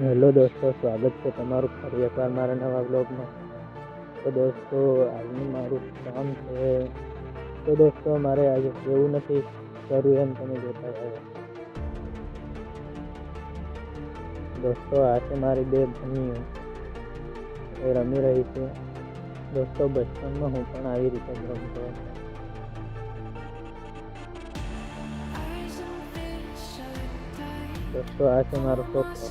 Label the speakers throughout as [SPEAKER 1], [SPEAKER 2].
[SPEAKER 1] Hello દોસ્તો, સ્વાગત છે તમારું ફરી એકવાર મારા નવા બ્લોગમાં। તો દોસ્તો, આજનું મારું કામ છે। તો દોસ્તો, મારે આજે એવું નથી કર્યું એમ તમે જોતા આવ્યા। દોસ્તો, આ છે મારી બે ભૂમિઓ, એ રમી રહી છે। દોસ્તો, બચપનમાં હું પણ આવી રીતે જ રમતો હતો। દોસ્તો, આ છે મારો છોકરો।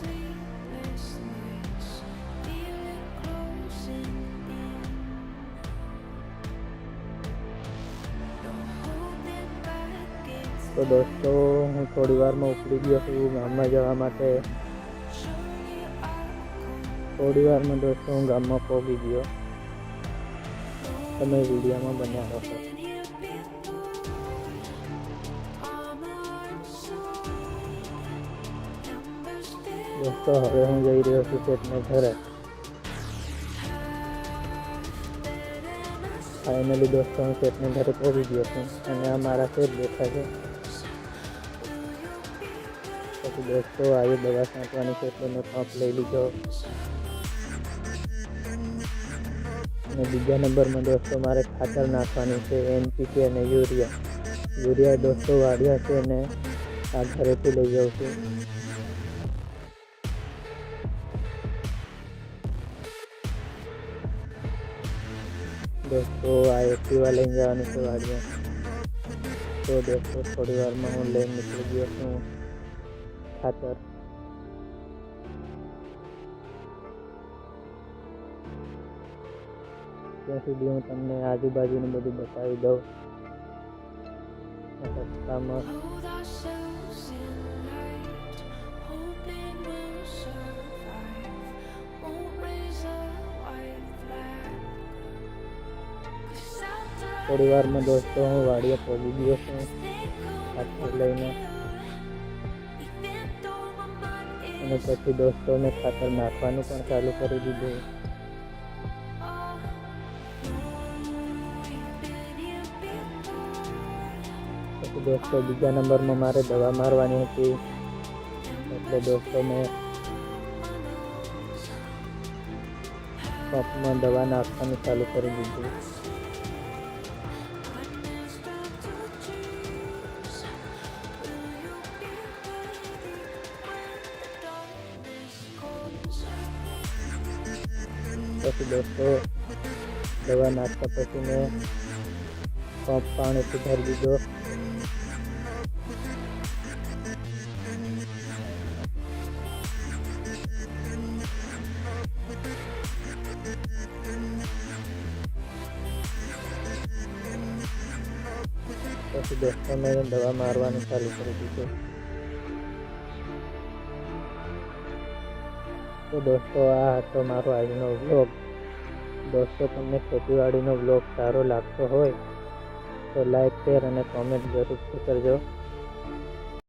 [SPEAKER 1] તો દોસ્તો, હું થોડી વારમાં ઉપડી ગયો છું ગામમાં જવા માટે। થોડી વારમાં દોસ્તો હું ગામમાં પહોંચી ગયો। તમે વિડીયોમાં બન્યા રહો। દોસ્તો, હવે હું જઈ રહ્યો છું શેઠને ઘરે। ફાઇનલી દોસ્તો, હું શેઠને ઘરે પહોંચી ગયો છું અને આ મારા શેઠ બેઠા છે। પછી દોસ્તો, આજે દવા છાંટવાની છે એટલે મેં પંપ લઈ લીધો। અને બીજા નંબરમાં દોસ્તો મારે ખાતર નાખવાની છે, NPK અને યુરિયા દોસ્તો વાળ્યા છે અને આ ઘરેથી લઈ જાઉં છું। દોસ્તો, આ એક્ટિવા લઈને જવાનું છે વાડિયા। તો દોસ્તો, થોડી વારમાં હું લઈને નીકળી ગયો છું ખાતર। ત્યાં સુધી હું તમને આજુબાજુનું બધું બતાવી દઉં। રસ્તામાં થોડી વારમાં દોસ્તો હું વાડીએ પહોંચી ગયો છું ખાતર લઈને। અને પછી દોસ્તો મેં ખાતર નાખવાનું પણ ચાલુ કરી દીધું। પછી દોસ્તો બીજા નંબરમાં મારે દવા મારવાની હતી, એટલે દોસ્તો મેં પંપમાં દવા નાખવાનું ચાલુ કરી દીધું। પછી દોસ્તો દવા નાખતા પછી મેં પંપ પાણીથી ભરી દીધો। પછી દોસ્તો મેં દવા મારવાનું ચાલુ કરી દીધું। તો દોસ્તો, આ હતો મારો આજનો વ્લોગ। દોસ્તો, તમને ખેતીવાડીનો વ્લોગ સારો લાગતો હોય તો લાઈક, શેર અને કોમેન્ટ જરૂરથી કરજો।